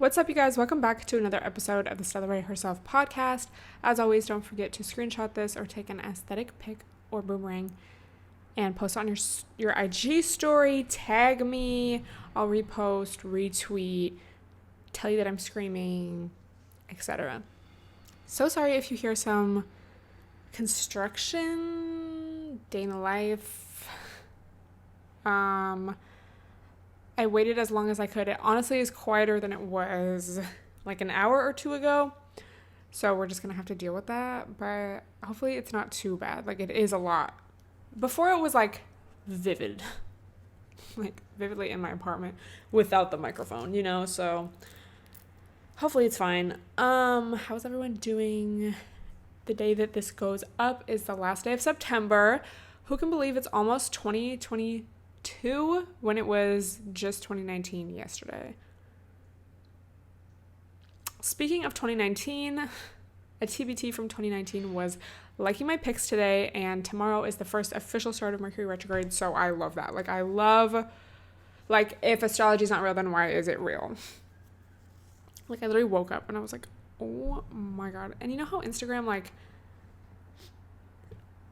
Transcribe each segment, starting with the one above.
What's up, you guys? Welcome back to another episode of the Stella Herself podcast. As always, don't forget to screenshot this or take an aesthetic pic or boomerang and post on your IG story. Tag me. I'll repost, retweet, tell you that I'm screaming, etc. So sorry if you hear some construction, day in the life. I waited as long as I could. It honestly is quieter than it was like an hour or two ago. So we're just going to have to deal with that. But hopefully it's not too bad. Like, it is a lot. Before it was like vivid. Like vividly in my apartment without the microphone, you know? So hopefully it's fine. How's everyone doing? The day that this goes up is the last day of September. Who can believe it's almost 2022 when it was just 2019 yesterday? Speaking of 2019, a TBT from 2019 was liking my pics today, and tomorrow is the first official start of Mercury retrograde, so I love that. Like, I love, like, if astrology is not real, then why is it real? Like, I literally woke up and I was like, oh my god. And you know how Instagram, like,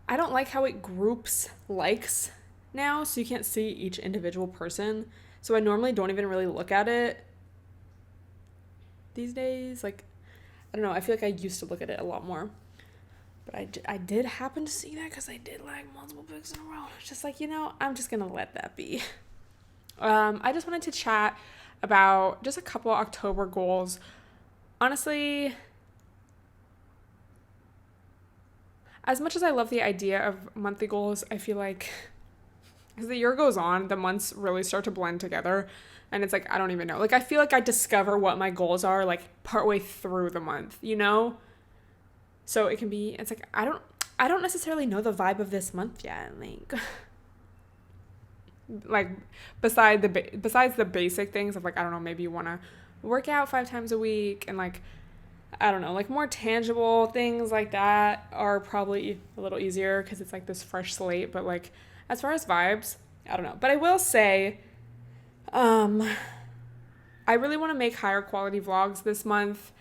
I don't like how it groups likes now, so you can't see each individual person. So I normally don't even really look at it these days. Like, I don't know, I feel like I used to look at it a lot more. But I did happen to see that because I did like multiple pics in a row. Just like, you know, I'm just gonna let that be. I just wanted to chat about just a couple October goals. Honestly, as much as I love the idea of monthly goals, I feel like as the year goes on, the months really start to blend together. And it's like, I don't even know. Like, I feel like I discover what my goals are, like, partway through the month, you know? So it can be, it's like, I don't necessarily know the vibe of this month yet. Like besides the basic things of, like, I don't know, maybe you want to work out 5 times a week, and, like, I don't know, like, more tangible things like that are probably a little easier because it's like this fresh slate. But, like, as far as vibes, I don't know. But I will say, I really want to make higher quality vlogs this month.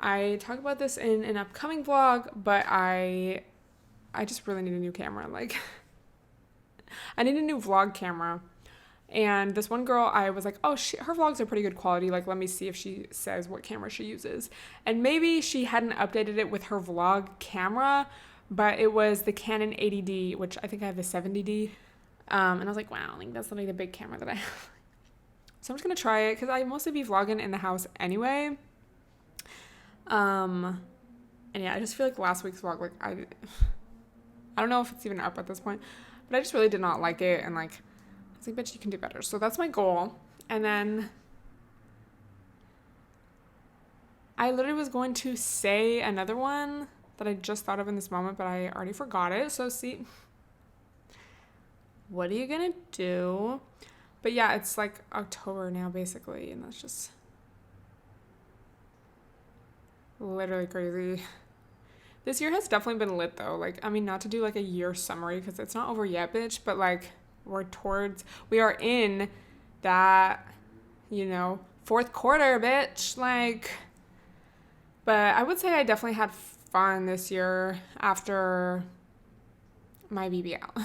I talk about this in an upcoming vlog, but I just really need a new camera. Like, I need a new vlog camera. And this one girl, I was like, oh, her vlogs are pretty good quality. Like, let me see if she says what camera she uses. And maybe she hadn't updated it with her vlog camera, but it was the Canon 80D, which I think I have the 70D. And I was like, wow, like, that's literally the big camera that I have. So I'm just going to try it because I mostly be vlogging in the house anyway. And yeah, I just feel like last week's vlog, like, I don't know if it's even up at this point, but I just really did not like it. And, like, I was like, bitch, you can do better. So that's my goal. And then I literally was going to say another one that I just thought of in this moment, but I already forgot it. So see, what are you going to do? But yeah, it's like October now, basically. And that's just literally crazy. This year has definitely been lit, though. Like, I mean, not to do, like, a year summary because it's not over yet, bitch. But, like, we are in that, you know, fourth quarter, bitch. Like, but I would say I definitely had fun this year after my BBL.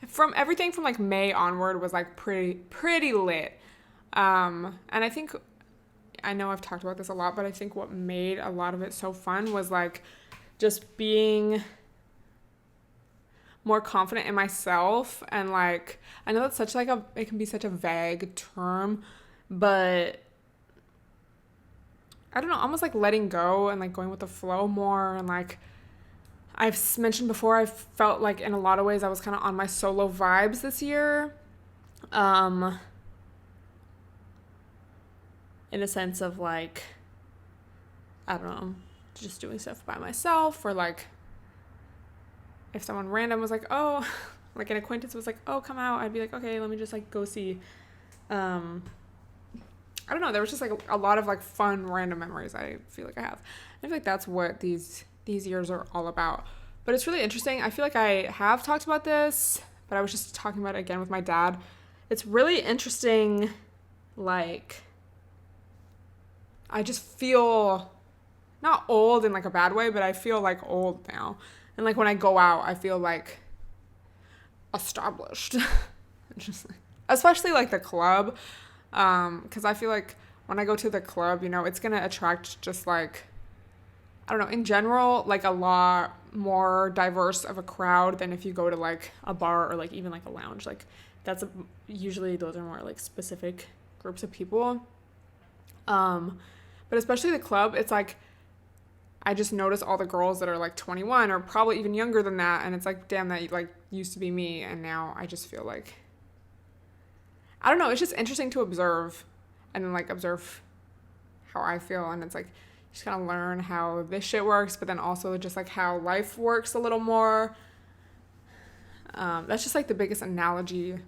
From everything from, like, May onward was, like, pretty lit. And I think, I know I've talked about this a lot, but I think what made a lot of it so fun was, like, just being more confident in myself. And, like, I know that's it can be such a vague term, but I don't know, almost like letting go and, like, going with the flow more. And, like, I've mentioned before, I felt like in a lot of ways I was kind of on my solo vibes this year. In a sense of, like, I don't know, just doing stuff by myself, or, like, if someone random was like, oh, like an acquaintance was like, oh, come out, I'd be like, okay, let me just, like, go see. I don't know, there was just, like, a lot of, like, fun random memories I feel like I have. I feel like that's what these years are all about. But it's really interesting. I feel like I have talked about this, but I was just talking about it again with my dad. It's really interesting, like, I just feel not old in like a bad way, but I feel like old now. And like when I go out, I feel like established. Just like, especially like the club, because I feel like when I go to the club, you know, it's gonna attract just like, I don't know, in general, like a lot more diverse of a crowd than if you go to like a bar or like even like a lounge. Like usually those are more like specific groups of people. But especially the club, it's like I just notice all the girls that are like 21 or probably even younger than that, and it's like, damn, that like used to be me, and now I just feel like, I don't know, it's just interesting to observe and then like observe how I feel, and it's like you just gotta learn how this shit works, but then also just like how life works a little more. That's just like the biggest analogy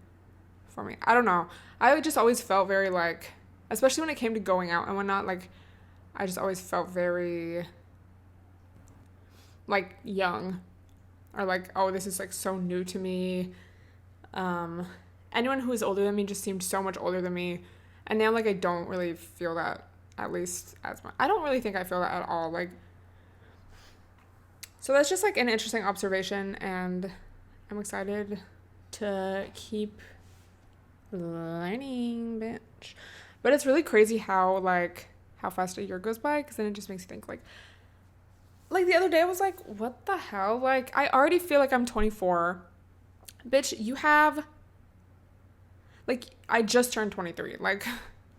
for me. I don't know. I just always felt very like, especially when it came to going out and whatnot, like I just always felt very like young, or like, oh, this is like so new to me. Anyone who was older than me just seemed so much older than me, and now like I don't really feel that, at least as much. I don't really think I feel that at all. Like, so that's just like an interesting observation, and I'm excited to keep learning, bitch. But it's really crazy how fast a year goes by, because then it just makes you think like the other day I was like, what the hell? Like, I already feel like I'm 24. Bitch, you have, like, I just turned 23, like,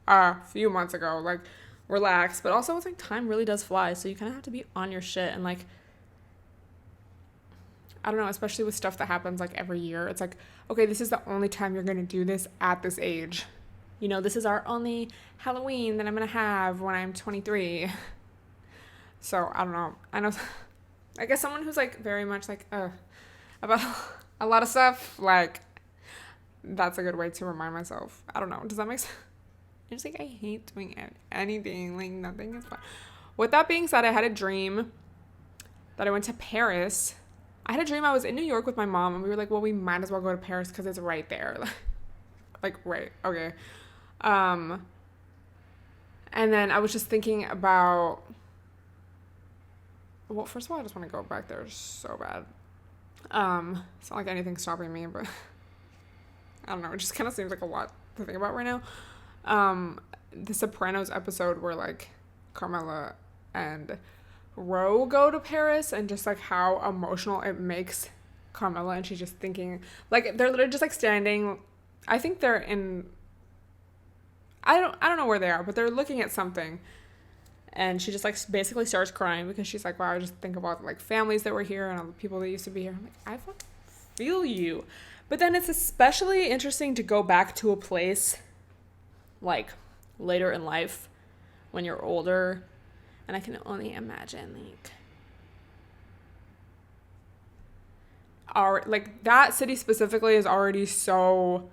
a few months ago. Like, relax. But also, it's like, time really does fly, so you kind of have to be on your shit. And, like, I don't know, especially with stuff that happens, like, every year. It's like, okay, this is the only time you're going to do this at this age. You know, this is our only Halloween that I'm going to have when I'm 23. So, I don't know. I know, I guess someone who's, like, very much, like, about a lot of stuff, like, that's a good way to remind myself. I don't know. Does that make sense? I'm just, like, I hate doing anything. Like, nothing is fun. With that being said, I had a dream that I went to Paris. I had a dream I was in New York with my mom, and we were like, well, we might as well go to Paris because it's right there. Like, right. Okay. And then I was just thinking about, well, first of all, I just want to go back there so bad. It's not like anything's stopping me, but I don't know. It just kind of seems like a lot to think about right now. The Sopranos episode where like Carmela and Ro go to Paris, and just like how emotional it makes Carmela, and she's just thinking, like, they're literally just like standing. I think they're in, I don't know where they are, but they're looking at something. And she just, like, basically starts crying because she's like, wow, I just think about, like, families that were here and all the people that used to be here. I'm like, I fucking feel you. But then it's especially interesting to go back to a place, like, later in life when you're older. And I can only imagine, like, that city specifically is already so,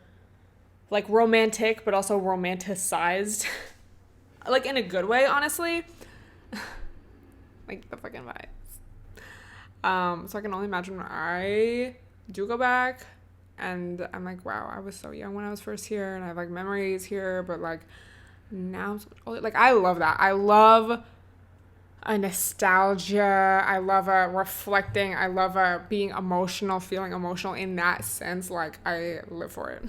like, romantic, but also romanticized. Like, in a good way, honestly. Like, the fucking vibes. So I can only imagine when I do go back, and I'm like, wow, I was so young when I was first here, and I have, like, memories here, but, like, now I'm so much older. Like, I love that. I love a nostalgia. I love a reflecting. I love a being emotional, feeling emotional in that sense. Like, I live for it.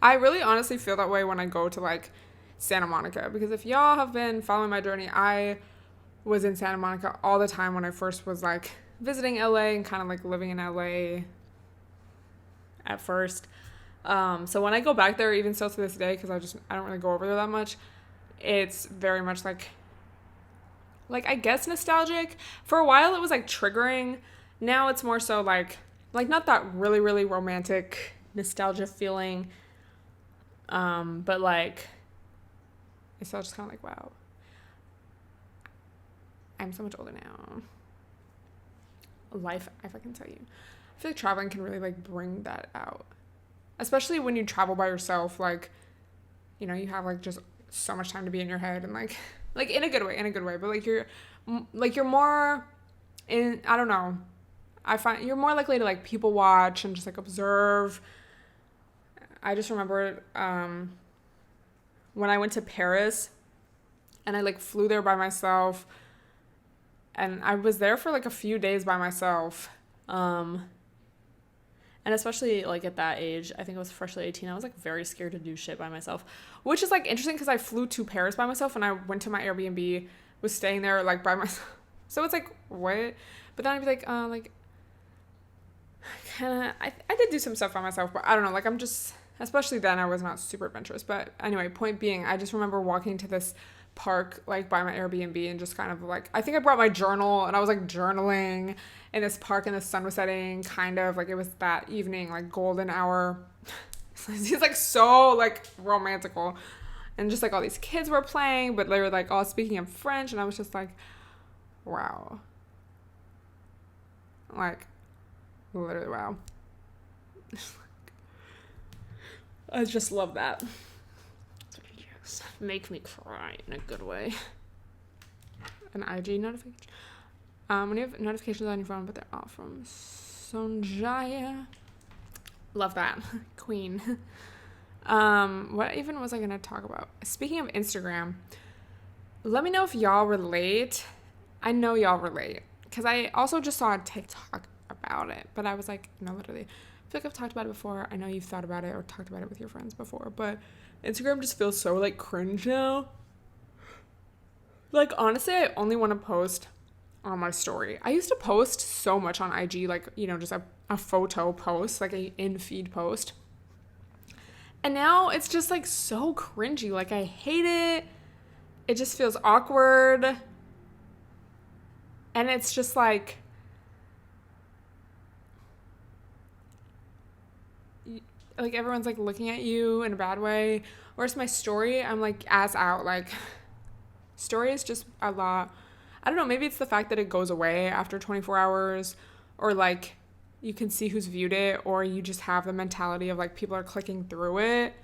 I really honestly feel that way when I go to, like, Santa Monica, because if y'all have been following my journey, I was in Santa Monica all the time when I first was, like, visiting LA and kind of, like, living in LA at first. So when I go back there, even still to this day, because I don't really go over there that much, it's very much, like, I guess nostalgic. For a while, it was, like, triggering. Now it's more so, like, not that really, really romantic nostalgia feeling, but, like, it's all just kind of like, wow, I'm so much older now. Life, I fucking tell you. I feel like traveling can really, like, bring that out. Especially when you travel by yourself, like, you know, you have, like, just so much time to be in your head, and, like in a good way, but, like, you're more in, I don't know, I find you're more likely to, like, people watch and just, like, observe. I just remember when I went to Paris and I like flew there by myself, and I was there for like a few days by myself. And especially like at that age, I think I was freshly 18, I was like very scared to do shit by myself, which is like interesting because I flew to Paris by myself and I went to my Airbnb, was staying there like by myself. So it's like, what? But then I'd be like, kind of, I did do some stuff by myself, but I don't know, like I'm just, especially then I was not super adventurous. But anyway, point being, I just remember walking to this park like by my Airbnb and just kind of like, I think I brought my journal and I was like journaling in this park and the sun was setting, kind of like it was that evening, like golden hour. It's like so like romantical, and just like all these kids were playing, but they were like all speaking in French, and I was just like, wow, like literally wow. I just love that. Make me cry in a good way. An IG notification. When you have notifications on your phone, but they're all from Sonjaya. Love that. Queen. What even was I gonna talk about? Speaking of Instagram, let me know if y'all relate. I know y'all relate, because I also just saw a TikTok about it, but I was like, no, literally, I feel like I've talked about it before. I know you've thought about it or talked about it with your friends before, but Instagram just feels so like cringe now. Like honestly, I only want to post on my story. I used to post so much on IG, like, you know, just a photo post, like a in-feed post. And now it's just like so cringy. Like I hate it. It just feels awkward. And it's just like everyone's like looking at you in a bad way. Whereas my story, I'm like ass out. Like story is just a lot. I don't know, maybe it's the fact that it goes away after 24 hours, or like you can see who's viewed it, or you just have the mentality of like people are clicking through it.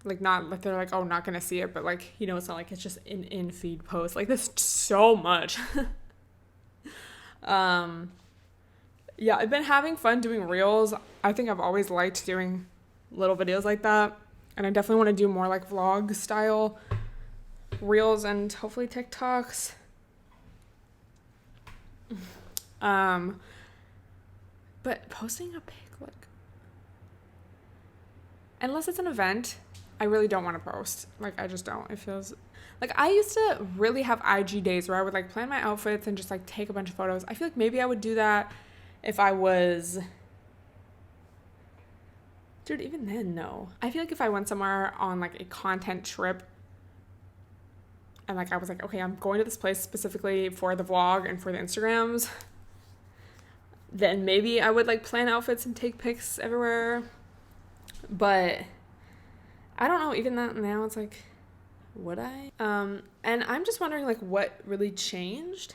Like not like they're like, oh, not gonna see it, but like, you know, it's not like it's just an in-feed post. Like there's so much. Yeah, I've been having fun doing reels. I think I've always liked doing little videos like that, and I definitely want to do more like vlog style reels and hopefully TikToks. But posting a pic, like, unless it's an event, I really don't want to post. Like, I just don't. It feels like I used to really have IG days where I would like plan my outfits and just like take a bunch of photos. I feel like maybe I would do that if I was, dude, even then, no. I feel like if I went somewhere on like a content trip and like I was like, okay, I'm going to this place specifically for the vlog and for the Instagrams, then maybe I would like plan outfits and take pics everywhere. But I don't know, even that now it's like, would I? And I'm just wondering like what really changed.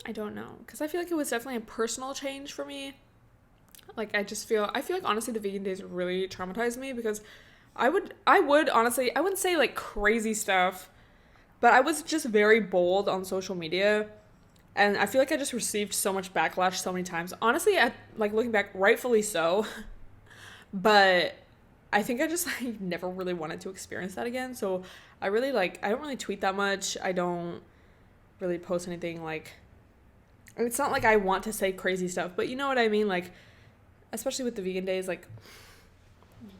I don't know, because I feel like it was definitely a personal change for me. Like I feel like honestly the vegan days really traumatized me, because I would honestly, I wouldn't say like crazy stuff, but I was just very bold on social media, and I feel like I just received so much backlash so many times. Honestly, like looking back, rightfully so, but I think I just like never really wanted to experience that again. So I don't really tweet that much. I don't really post anything like, it's not like I want to say crazy stuff, but you know what I mean? Like, especially with the vegan days, like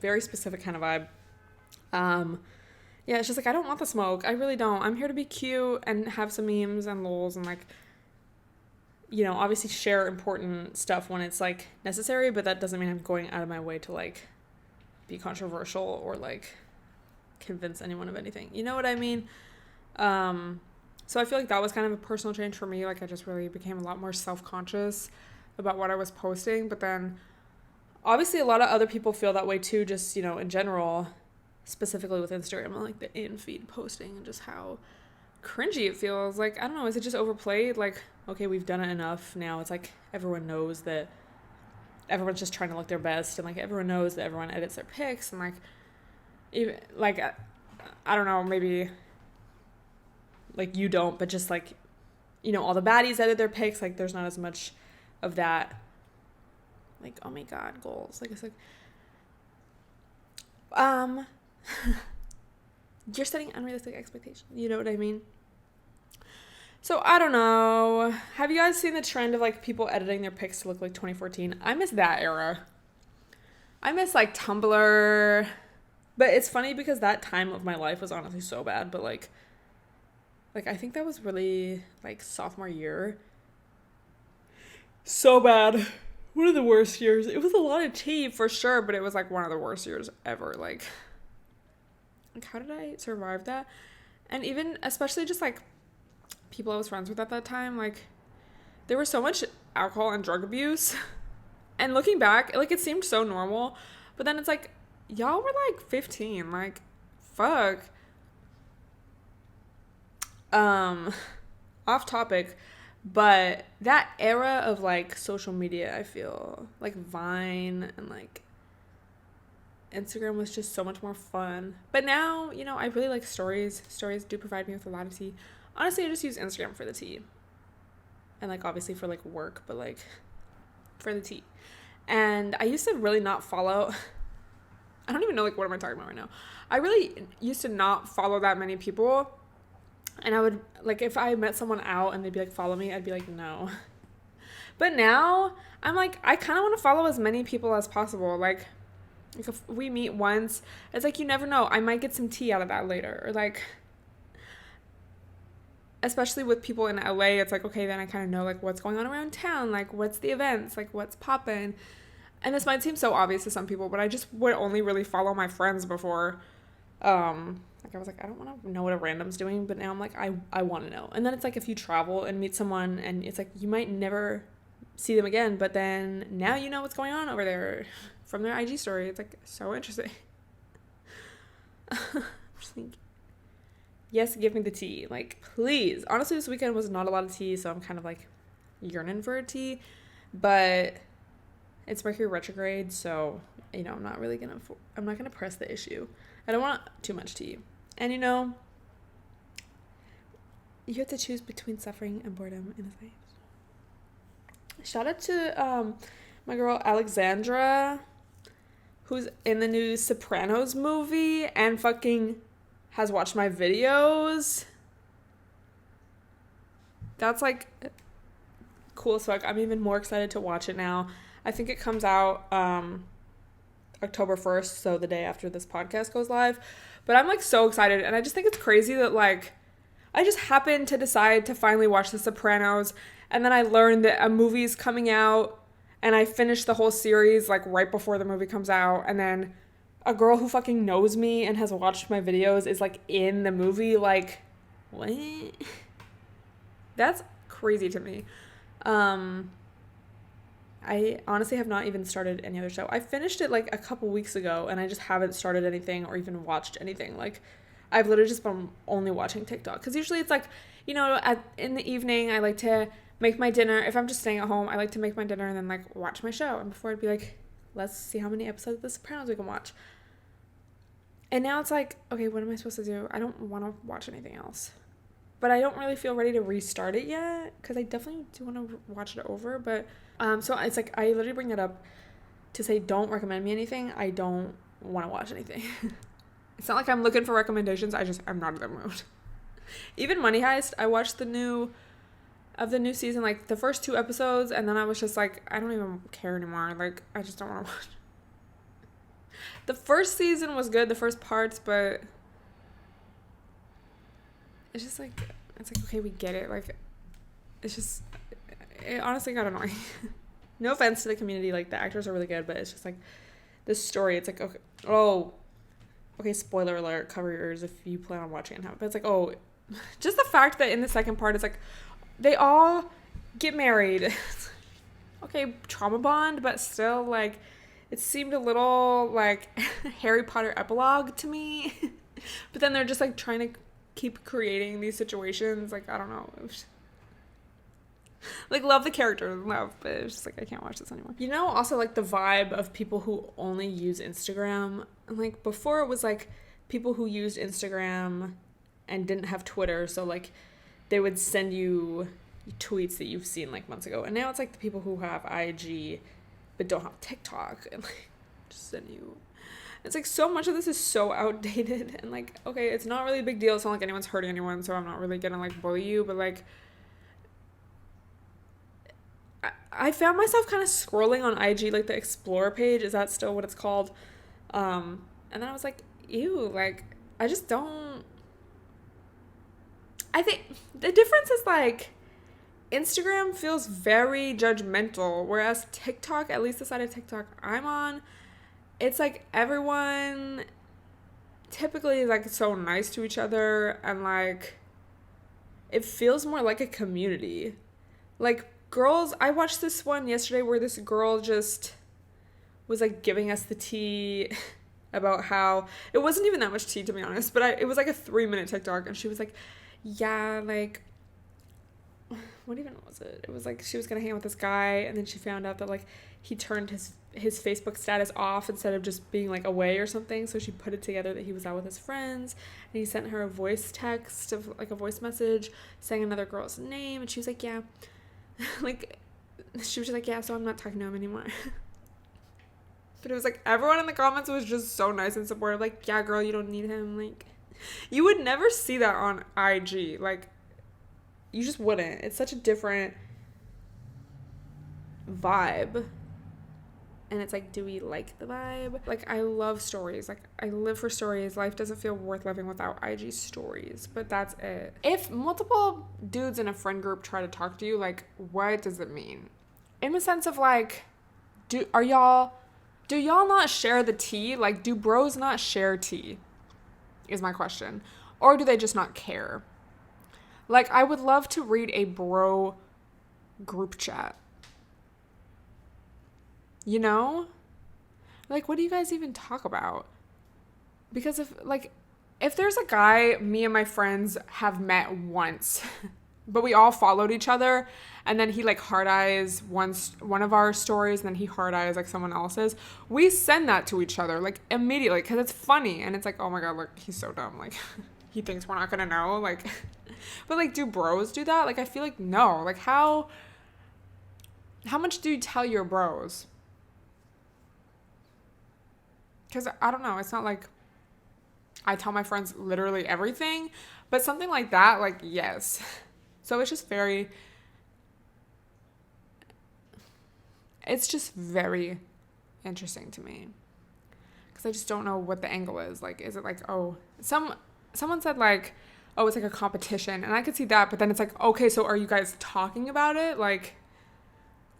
very specific kind of vibe. Yeah, it's just like, I don't want the smoke. I really don't. I'm here to be cute and have some memes and lols and like, you know, obviously share important stuff when it's like necessary, but that doesn't mean I'm going out of my way to like be controversial or like convince anyone of anything. You know what I mean? So I feel like that was kind of a personal change for me. Like I just really became a lot more self-conscious about what I was posting. But then obviously a lot of other people feel that way too, just, you know, in general, specifically with Instagram and like the in-feed posting and just how cringy it feels. Like, I don't know, is it just overplayed? Like, okay, we've done it enough. Now it's like everyone knows that everyone's just trying to look their best, and like everyone knows that everyone edits their pics, and like even like I don't know, maybe like you don't, but just like, you know, all the baddies edit their pics. Like there's not as much of that Like, oh my God, goals. Like, it's like, um, you're setting unrealistic expectations. You know what I mean? So, I don't know. Have you guys seen the trend of, like, people editing their pics to look like 2014? I miss that era. I miss, like, Tumblr. But it's funny because that time of my life was honestly so bad. But, like, I think that was really, like, sophomore year. So bad. One of the worst years. It was a lot of tea, for sure. But it was, like, one of the worst years ever. Like, how did I survive that? And even, especially just, like, people I was friends with at that time, like, there was so much alcohol and drug abuse. And looking back, like, it seemed so normal. But then it's like, y'all were, like, 15. Like, fuck. Off topic. But that era of, like, social media, I feel, like, Vine and, like, Instagram was just so much more fun. But now, you know, I really like stories. Stories do provide me with a lot of tea. Honestly, I just use Instagram for the tea. And, like, obviously for, like, work, but, like, for the tea. And I used to really not follow... I don't even know, like, what am I talking about right now? I really used to not follow that many people. And I would, like, if I met someone out and they'd be like, follow me, I'd be like, no. But now, I'm like, I kind of want to follow as many people as possible. Like, if we meet once, it's like, you never know. I might get some tea out of that later. Or, like... especially with people in LA, it's like, okay, then I kind of know, like, what's going on around town, like, what's the events, like, what's poppin'. And this might seem so obvious to some people, but I just would only really follow my friends before. Like, I was like, I don't want to know what a random's doing, but now I'm like, I want to know. And then it's like, if you travel and meet someone, and it's like, you might never see them again, but then now you know what's going on over there from their IG story. It's, like, so interesting. I'm just thinking. Yes, give me the tea. Like, please. Honestly, this weekend was not a lot of tea, so I'm kind of, like, yearning for a tea. But it's Mercury retrograde, so, you know, I'm not going to press the issue. I don't want too much tea. And, you know, you have to choose between suffering and boredom in this life. Shout out to my girl Alexandra, who's in the new Sopranos movie and fucking... has watched my videos. That's, like, cool as fuck. I'm even more excited to watch it now. I think it comes out October 1st, so the day after this podcast goes live. But I'm, like, so excited. And I just think it's crazy that, like, I just happened to decide to finally watch The Sopranos. And then I learned that a movie's coming out. And I finished the whole series, like, right before the movie comes out. And then... a girl who fucking knows me and has watched my videos is, like, in the movie. Like, what? That's crazy to me. I honestly have not even started any other show. I finished it, like, a couple weeks ago, and I just haven't started anything or even watched anything. Like, I've literally just been only watching TikTok. Because usually it's, like, you know, in the evening, I like to make my dinner. If I'm just staying at home, I like to make my dinner and then, like, watch my show. And before I'd be like, let's see how many episodes of The Sopranos we can watch. And now it's like, okay, what am I supposed to do? I don't want to watch anything else. But I don't really feel ready to restart it yet, because I definitely do want to watch it over. But, so it's like, I literally bring that up to say, don't recommend me anything. I don't want to watch anything. It's not like I'm looking for recommendations. I'm not in the mood. Even Money Heist, I watched the new season, like, the first 2 episodes, and then I was just like, I don't even care anymore. Like, I just don't want to watch. The first season was good, the first parts, but it's just like, okay, we get it. Like, it's just, it honestly got annoying. No offense to the community, like, the actors are really good, but it's just like, this story, it's like, okay, spoiler alert, cover your ears if you plan on watching it. But it's like, just the fact that in the second part, it's like, they all get married. Okay, trauma bond, but still, like, it seemed a little like Harry Potter epilogue to me. But then they're just, like, trying to keep creating these situations. Like, I don't know. It was, like, love the characters, but it's just like, I can't watch this anymore. You know, also, like, the vibe of people who only use Instagram. And, like, before it was, like, people who used Instagram and didn't have Twitter. So, like, they would send you tweets that you've seen, like, months ago. And now it's, like, the people who have IG but don't have TikTok, and like just send you. It's like so much of this is so outdated, and like, okay, it's not really a big deal. It's not like anyone's hurting anyone, so I'm not really gonna like bully you, but like I found myself kind of scrolling on IG, like the explore page. Is that still what it's called? And then I was like, ew, like I just don't. I think the difference is like Instagram feels very judgmental, whereas TikTok, at least the side of TikTok I'm on, it's like everyone typically is like so nice to each other, and like it feels more like a community. Like girls, I watched this one yesterday where this girl just was like giving us the tea about how it wasn't even that much tea, to be honest, but it was like a 3-minute TikTok, and she was like, yeah, like what even was it? It was like she was gonna hang out with this guy, and then she found out that like he turned his Facebook status off instead of just being like away or something. So she put it together that he was out with his friends, and he sent her a voice text of like a voice message saying another girl's name, and she was like, yeah, like she was just like, yeah, so I'm not talking to him anymore. But it was like everyone in the comments was just so nice and supportive, like, yeah, girl, you don't need him. Like you would never see that on IG. Like you just wouldn't. It's such a different vibe. And it's like, do we like the vibe? Like, I love stories. Like, I live for stories. Life doesn't feel worth living without IG stories. But that's it. If multiple dudes in a friend group try to talk to you, like, what does it mean? In the sense of, like, do y'all not share the tea? Like, do bros not share tea? Is my question. Or do they just not care? Like, I would love to read a bro group chat. You know? Like, what do you guys even talk about? Because if there's a guy me and my friends have met once, but we all followed each other, and then he like hard eyes one of our stories, and then he hard eyes like someone else's, we send that to each other like immediately because it's funny, and it's like, oh my god, look, he's so dumb, like he thinks we're not gonna know, like. But like, do bros do that? Like, I feel like no. Like, how much do you tell your bros? Because I don't know, it's not like I tell my friends literally everything, but something like that, like, yes. So it's just very interesting to me, because I just don't know what the angle is. Like, is it like, oh, someone said like, oh, it's like a competition, and I could see that, but then it's like, okay, so are you guys talking about it? Like,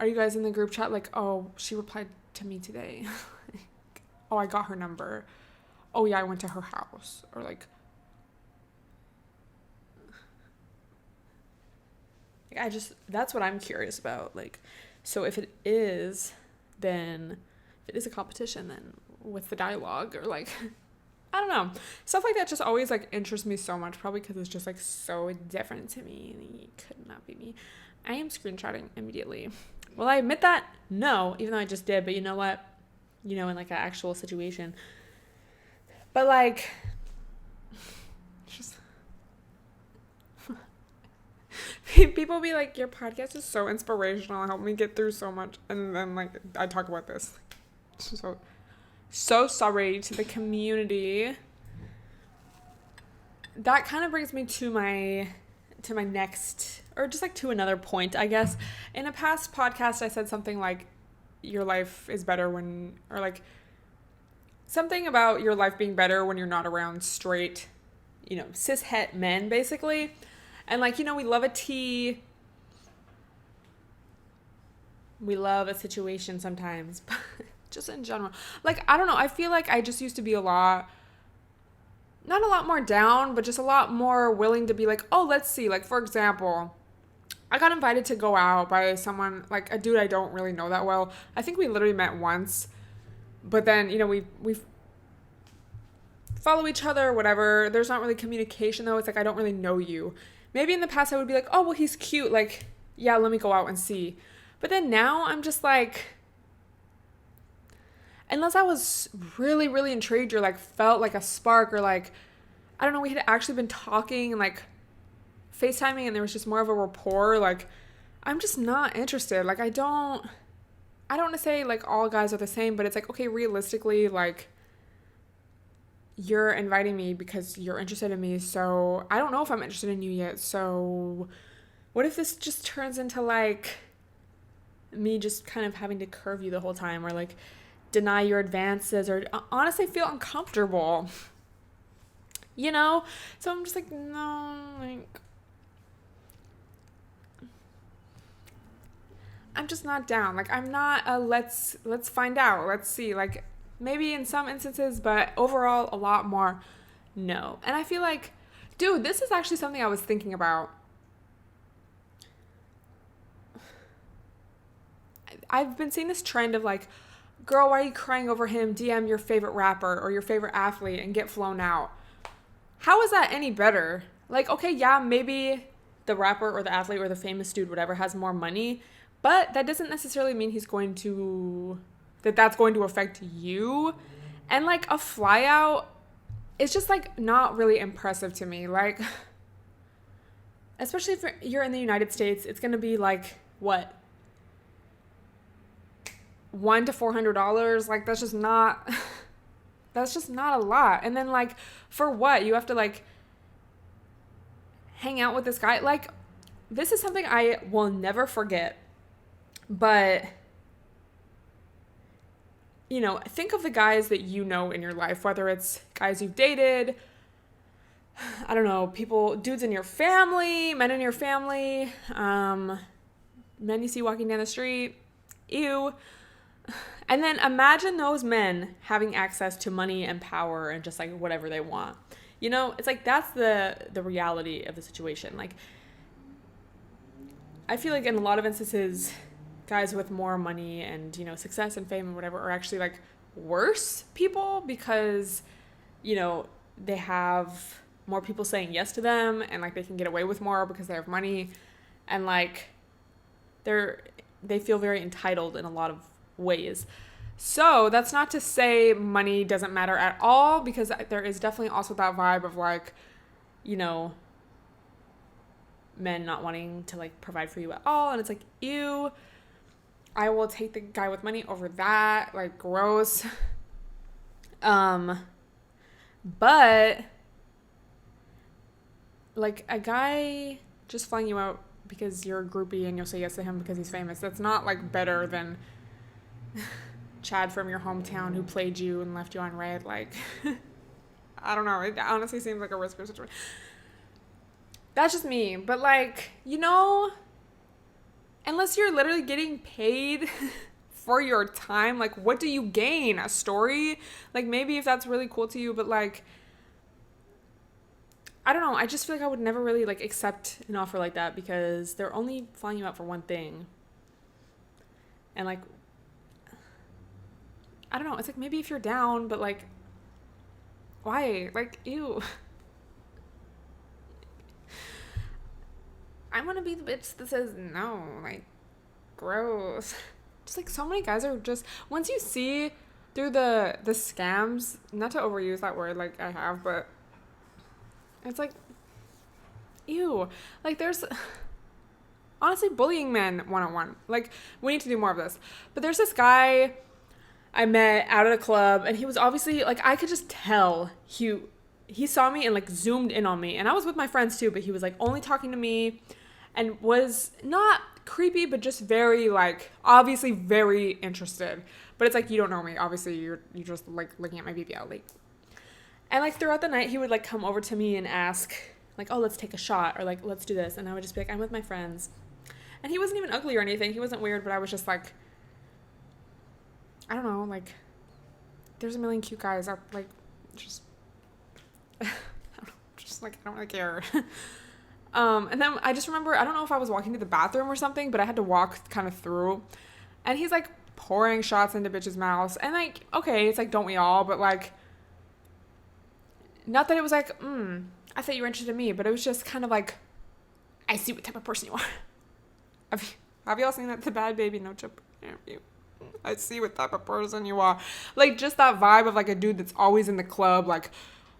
are you guys in the group chat like, oh, she replied to me today. Oh, I got her number. Oh, yeah, I went to her house. Or, like, that's what I'm curious about. Like, so if it is a competition, then with the dialogue, or, like, I don't know. Stuff like that just always, like, interests me so much, probably because it's just, like, so different to me, and it could not be me. I am screenshotting immediately. Will I admit that? No, even though I just did, but you know what? You know, in like an actual situation. But like, just people be like, your podcast is so inspirational, help me get through so much, and then like I talk about this. So sorry to the community. That kind of brings me to my next, or just like to another point, I guess. In a past podcast, I said something like, your life is better when, or like something about your life being better when you're not around straight, you know, cis-het men, basically. And like, you know, we love a tea. We love a situation sometimes, but just in general. Like, I don't know. I feel like I just used to be not a lot more down, but just a lot more willing to be like, oh, let's see. Like, for example, I got invited to go out by someone, like a dude I don't really know that well. I think we literally met once, but then, you know, we follow each other, whatever. There's not really communication though. It's like, I don't really know you. Maybe in the past I would be like, oh, well, he's cute. Like, yeah, let me go out and see. But then now I'm just like, unless I was really, really intrigued, or like felt like a spark, or like, I don't know, we had actually been talking and like FaceTiming, and there was just more of a rapport, like, I'm just not interested. Like, I don't I don't want to say like all guys are the same, but it's like, okay, realistically, like you're inviting me because you're interested in me. So I don't know if I'm interested in you yet. So what if this just turns into like me just kind of having to curve you the whole time, or like deny your advances, or honestly feel uncomfortable, you know? So I'm just like, no, like, I'm just not down. Like, I'm not a let's find out, let's see. Like, maybe in some instances, but overall a lot more no. And I feel like, dude, this is actually something I was thinking about. I've been seeing this trend of like, girl, why are you crying over him? DM your favorite rapper or your favorite athlete and get flown out. How is that any better? Like, okay, yeah, maybe the rapper or the athlete or the famous dude, whatever, has more money, but that doesn't necessarily mean that's going to affect you. And like a fly out, it's just like not really impressive to me. Like, especially if you're in the United States, it's going to be like, what? $100 to $400. Like, that's just not a lot. And then like, for what? You have to like hang out with this guy. Like, this is something I will never forget. But, you know, think of the guys that you know in your life, whether it's guys you've dated, I don't know, dudes in your family, men in your family, men you see walking down the street, ew. And then imagine those men having access to money and power and just like whatever they want. You know, it's like that's the reality of the situation. Like, I feel like in a lot of instances, guys with more money and, you know, success and fame and whatever are actually like worse people because, you know, they have more people saying yes to them and like they can get away with more because they have money, and like they feel very entitled in a lot of ways. So that's not to say money doesn't matter at all, because there is definitely also that vibe of like, you know, men not wanting to like provide for you at all, and it's like, ew, I will take the guy with money over that, like, gross. But like a guy just flying you out because you're a groupie and you'll say yes to him because he's famous, that's not like better than Chad from your hometown who played you and left you on red. Like, I don't know, it honestly seems like a riskier situation. That's just me. But like, you know, unless you're literally getting paid for your time, like, what do you gain? A story? Like, maybe if that's really cool to you, but like, I don't know, I just feel like I would never really like accept an offer like that because they're only flying you out for one thing. And like, I don't know, it's like, maybe if you're down, but like, why? Like, ew. I want to be the bitch that says no. Like, gross. Just like, so many guys are just, once you see through the scams, not to overuse that word like I have, but it's like, ew. Like, there's honestly bullying men one-on-one. Like, we need to do more of this. But there's this guy I met out at a club, and he was obviously like, I could just tell he saw me and like zoomed in on me, and I was with my friends too, but he was like only talking to me and was not creepy, but just very like, obviously very interested. But it's like, you don't know me, obviously you're just like looking at my BBL. Like, and like throughout the night he would like come over to me and ask like, oh, let's take a shot, or like, let's do this, and I would just be like, I'm with my friends. And he wasn't even ugly or anything, he wasn't weird, but I was just like, I don't know, like, there's a million cute guys out, like, just I don't know, just like, I don't really care. And then I just remember, I don't know if I was walking to the bathroom or something, but I had to walk kind of through, and he's like pouring shots into bitches' mouths, and like, okay, it's like, don't we all, but like, not that it was like, I thought you were interested in me, but it was just kind of like, I see what type of person you are. Have y'all seen that The Bad Baby No Chip interview? I see what type of person you are. Like, just that vibe of like a dude that's always in the club, like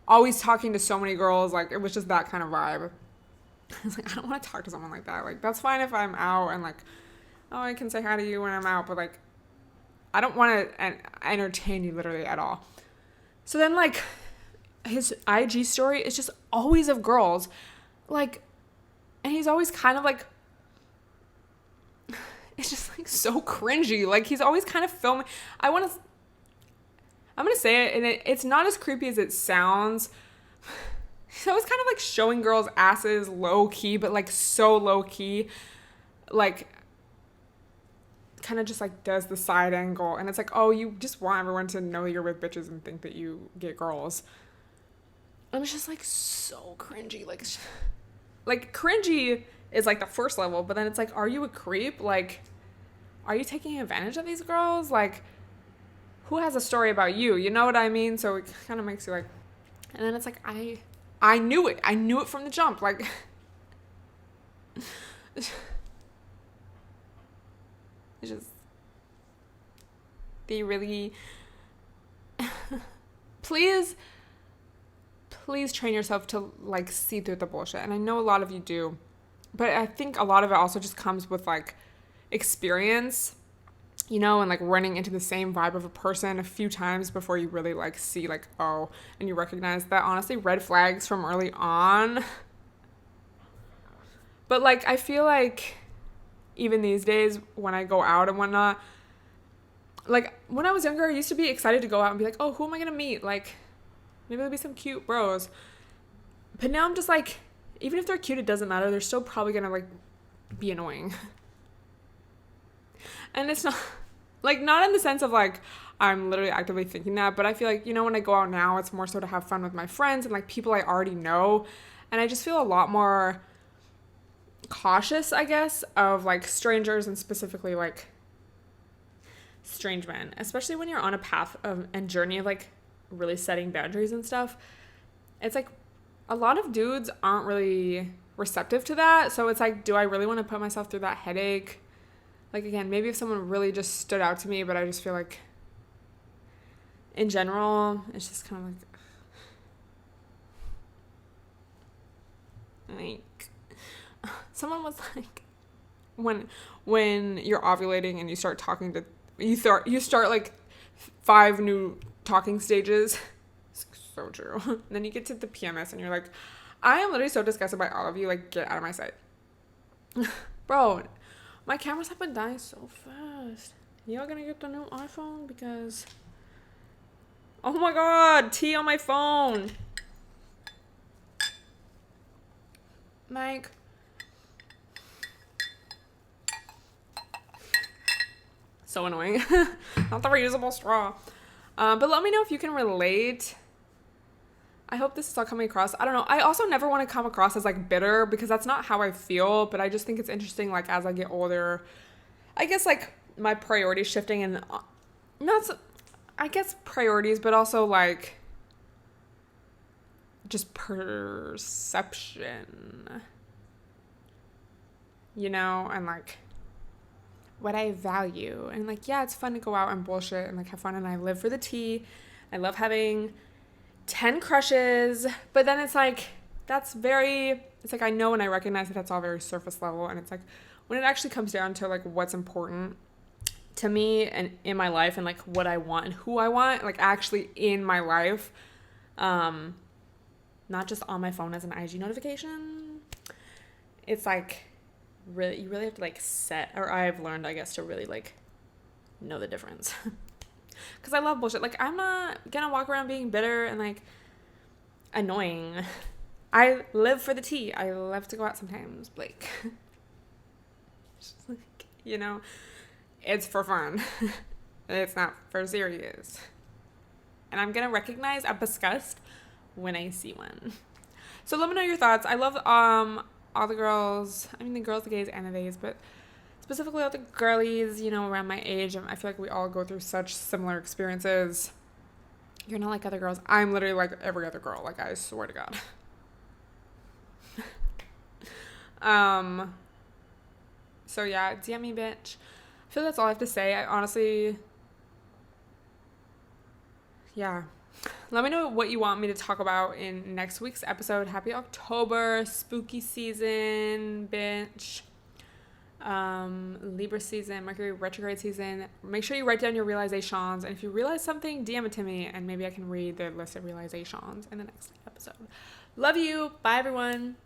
always talking to so many girls. Like, it was just that kind of vibe. I was like, I don't want to talk to someone like that. Like, that's fine if I'm out and like, oh, I can say hi to you when I'm out, but like, I don't want to entertain you literally at all. So then, like, his IG story is just always of girls. Like, and he's always kind of like, it's just like so cringy. Like, he's always kind of filming. I'm going to say it, and it's not as creepy as it sounds. He's always kind of like showing girls' asses low key, but like so low key. Like, kind of just like does the side angle, and it's like, oh, you just want everyone to know you're with bitches and think that you get girls. And it's just like so cringy. Like cringy is like the first level, but then it's like, are you a creep? Like, are you taking advantage of these girls? Like, who has a story about you? You know what I mean? So it kind of makes you like, and then it's like, I knew it. I knew it from the jump. Like, it's just, they really, please train yourself to like see through the bullshit. And I know a lot of you do, but I think a lot of it also just comes with like experience, you know, and like running into the same vibe of a person a few times before you really like see like, oh, and you recognize that honestly red flags from early on. But like, I feel like even these days when I go out and whatnot, like when I was younger, I used to be excited to go out and be like, oh, who am I going to meet? Like, maybe there'll be some cute bros. But now I'm just like, even if they're cute, it doesn't matter. They're still probably going to like be annoying. And it's not, like, not in the sense of, like, I'm literally actively thinking that, but I feel like, you know, when I go out now, it's more so to have fun with my friends and, like, people I already know. And I just feel a lot more cautious, I guess, of, like, strangers and specifically, like, strange men. Especially when you're on a path of and journey of, like, really setting boundaries and stuff. It's, like, a lot of dudes aren't really receptive to that. So it's, like, do I really want to put myself through that headache? Like, again, maybe if someone really just stood out to me, but I just feel like, in general, it's just kind of like, someone was like, when you're ovulating and you start talking to, you start like 5 new talking stages. It's so true. And then you get to the PMS and you're like, I am literally so disgusted by all of you. Like, get out of my sight. Bro, my cameras have been dying so fast. Y'all gonna get the new iPhone? Because, oh my god, tea on my phone. Mike. So annoying. Not the reusable straw. But let me know if you can relate. I hope this is all coming across. I don't know. I also never want to come across as like bitter because that's not how I feel. But I just think it's interesting. Like as I get older, I guess like my priorities shifting and not so, I guess priorities, but also like just perception, you know, and like what I value. And like, yeah, it's fun to go out and bullshit and like have fun. And I live for the tea. I love having 10 crushes, but then it's like, it's like, I know and I recognize that that's all very surface level. And it's like, when it actually comes down to like what's important to me and in my life and like what I want and who I want, like actually in my life, not just on my phone as an IG notification, it's like, really, you really have to like or I've learned, I guess, to really like know the difference. Because I love bullshit. Like, I'm not gonna walk around being bitter and, like, annoying. I live for the tea. I love to go out sometimes. Like, just like, you know, it's for fun. It's not for serious. And I'm gonna recognize a disgust when I see one. So let me know your thoughts. I love all the girls. I mean, the girls, the gays, and the theys, but specifically all the girlies, you know, around my age. I feel like we all go through such similar experiences. You're not like other girls. I'm literally like every other girl. Like, I swear to God. So yeah, DM me, bitch. I feel that's all I have to say. I honestly, yeah. Let me know what you want me to talk about in next week's episode. Happy October, spooky season, bitch. Libra season, Mercury retrograde season. Make sure you write down your realizations, and if you realize something, DM it to me, and maybe I can read the list of realizations in the next episode. Love you. Bye, everyone.